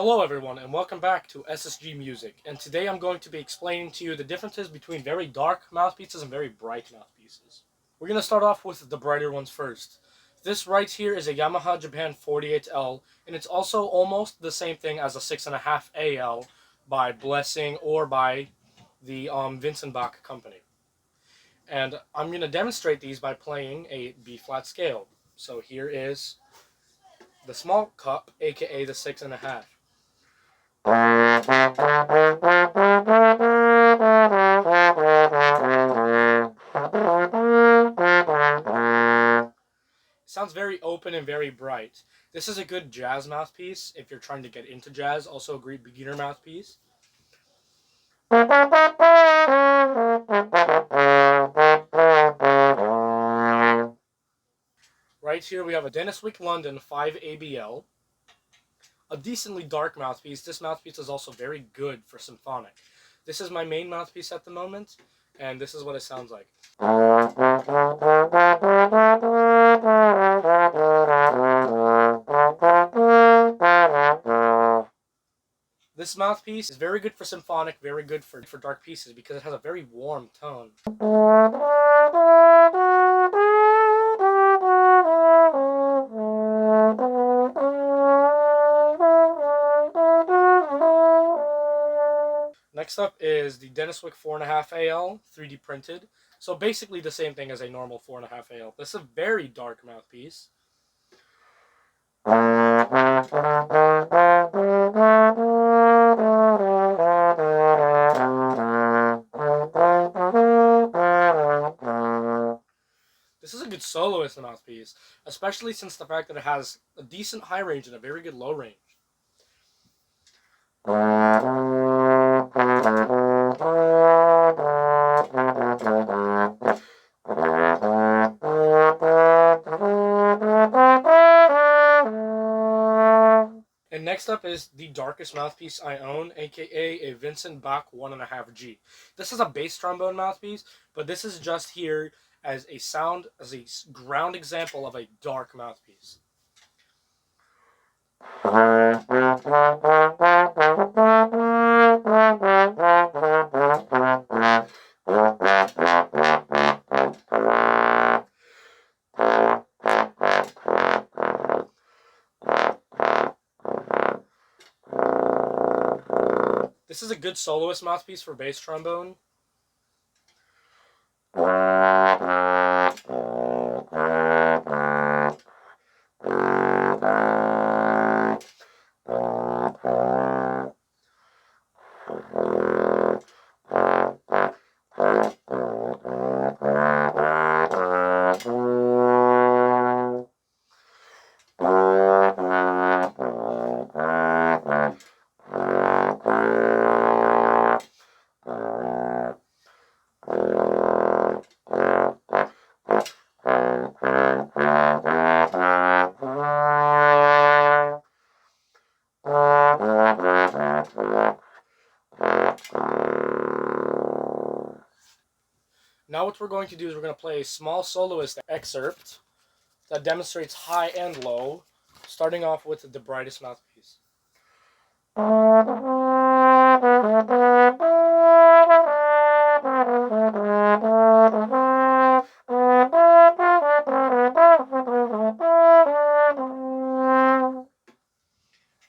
Hello everyone and welcome back to SSG Music, and today I'm going to be explaining to you the differences between very dark mouthpieces and very bright mouthpieces. We're going to start off with the brighter ones first. This right here is a Yamaha Japan 48L, and it's also almost the same thing as a 6.5 AL by Blessing or by the Vincent Bach company. And I'm going to demonstrate these by playing a B-flat scale. So here is the small cup, aka the 6.5. Sounds very open and very bright. This is a good jazz mouthpiece if you're trying to get into jazz, also a great beginner mouthpiece. Right here we have a Dennis Wick London 5 ABL. A decently dark mouthpiece. This mouthpiece is also very good for symphonic. This is my main mouthpiece at the moment, and this is what it sounds like. This mouthpiece is very good for symphonic, very good for dark pieces because it has a very warm tone. Next up is the Dennis Wick 4.5 AL, 3D printed. So basically the same thing as a normal 4.5 AL. This is a very dark mouthpiece. This is a good soloist mouthpiece, especially since the fact that it has a decent high range and a very good low range. And next up is the darkest mouthpiece I own, aka a Vincent Bach 1.5G. This is a bass trombone mouthpiece, but this is just here as a ground example of a dark mouthpiece. This is a good soloist mouthpiece for bass trombone. Now what we're going to do is we're going to play a small soloist excerpt that demonstrates high and low, starting off with the brightest mouthpiece.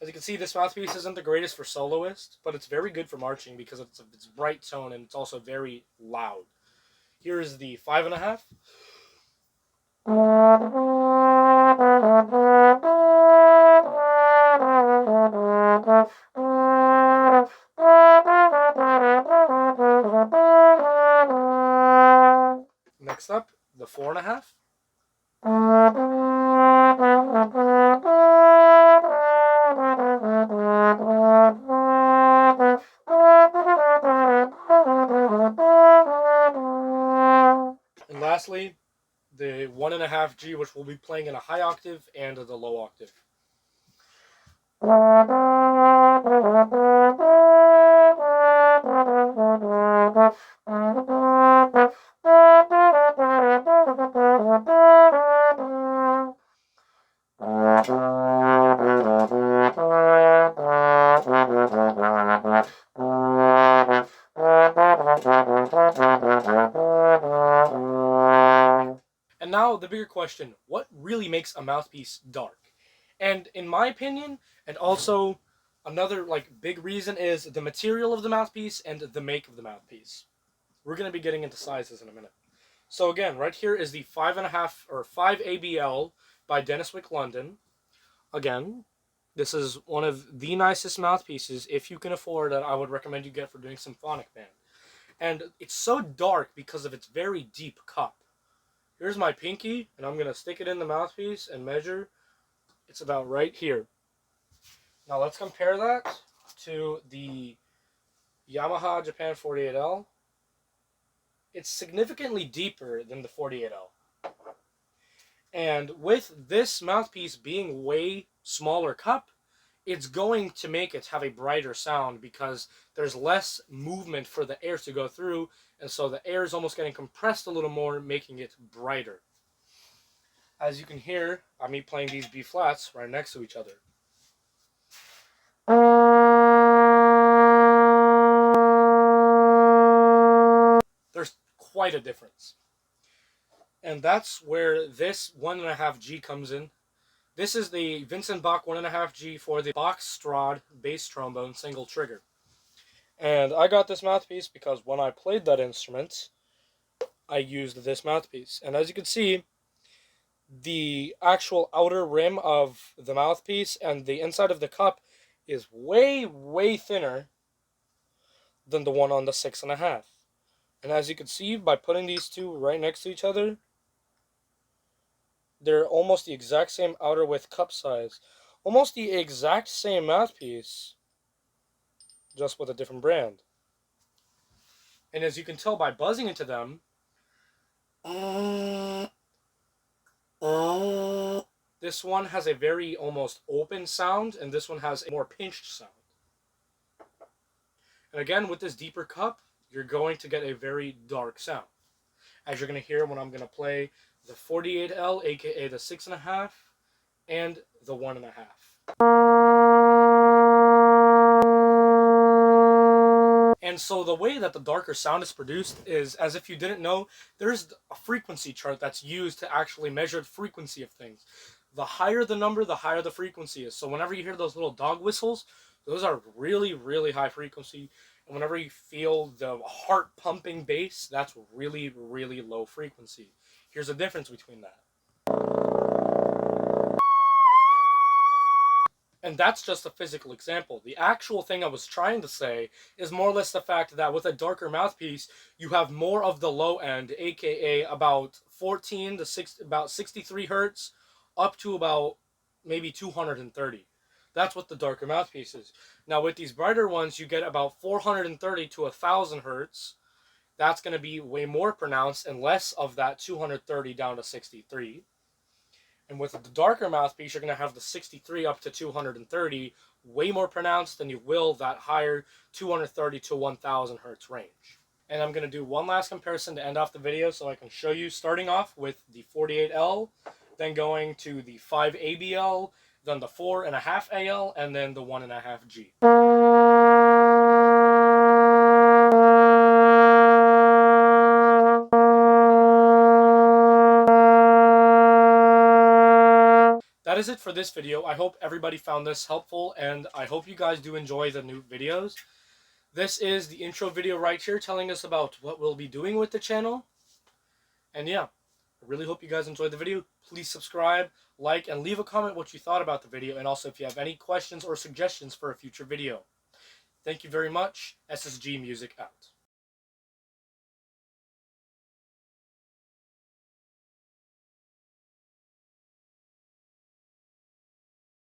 As you can see, this mouthpiece isn't the greatest for soloist, but it's very good for marching because it's bright tone and it's also very loud. Here is the 5.5. Next up, the 4.5. And lastly, the 1.5G, which we'll be playing in a high octave and the low octave. now the bigger question, what really makes a mouthpiece dark? And in my opinion, and also another big reason is the material of the mouthpiece and the make of the mouthpiece. We're going to be getting into sizes in a minute. So again, right here is the 5.5 or 5 ABL by Dennis Wick London. Again, this is one of the nicest mouthpieces. If you can afford it, I would recommend you get for doing symphonic band. And it's so dark because of its very deep cup. Here's my pinky, and I'm going to stick it in the mouthpiece and measure. It's about right here. Now let's compare that to the Yamaha Japan 48L. It's significantly deeper than the 48L. And with this mouthpiece being way smaller cup, it's going to make it have a brighter sound because there's less movement for the air to go through, and so the air is almost getting compressed a little more, making it brighter. As you can hear, I'm playing these B flats right next to each other. There's quite a difference. And that's where this 1.5G comes in. This is the Vincent Bach 1.5G for the Bach Strad bass trombone single trigger. And I got this mouthpiece because when I played that instrument, I used this mouthpiece. And as you can see, the actual outer rim of the mouthpiece and the inside of the cup is way, way thinner than the one on the 6.5. And as you can see, by putting these two right next to each other, they're almost the exact same outer width cup size. Almost the exact same mouthpiece, just with a different brand. And as you can tell by buzzing into them, this one has a very almost open sound, and this one has a more pinched sound. And again, with this deeper cup, you're going to get a very dark sound. As you're going to hear when I'm going to play the 48L, aka the 6.5, and the 1.5. And so the way that the darker sound is produced is, as if you didn't know, there's a frequency chart that's used to actually measure the frequency of things. The higher the number, the higher the frequency is. So whenever you hear those little dog whistles, those are really, really high frequency. And whenever you feel the heart pumping bass, that's really, really low frequency. Here's the difference between that. And that's just a physical example. The actual thing I was trying to say is more or less the fact that with a darker mouthpiece, you have more of the low end, aka about 14 to about 63 hertz, up to about maybe 230. That's what the darker mouthpiece is. Now with these brighter ones, you get about 430 to 1,000 hertz. That's going to be way more pronounced and less of that 230 down to 63. And with the darker mouthpiece, you're going to have the 63 up to 230 way more pronounced than you will that higher 230 to 1,000 hertz range. And I'm going to do one last comparison to end off the video so I can show you, starting off with the 48L, then going to the 5 ABL, then the 4.5 AL, and then the 1.5G. That is it for this video. I hope everybody found this helpful, and I hope you guys do enjoy the new videos. This is the intro video right here telling us about what we'll be doing with the channel. And yeah, I really hope you guys enjoyed the video. Please subscribe, like, and leave a comment what you thought about the video, and also if you have any questions or suggestions for a future video. Thank you very much. SSG Music out.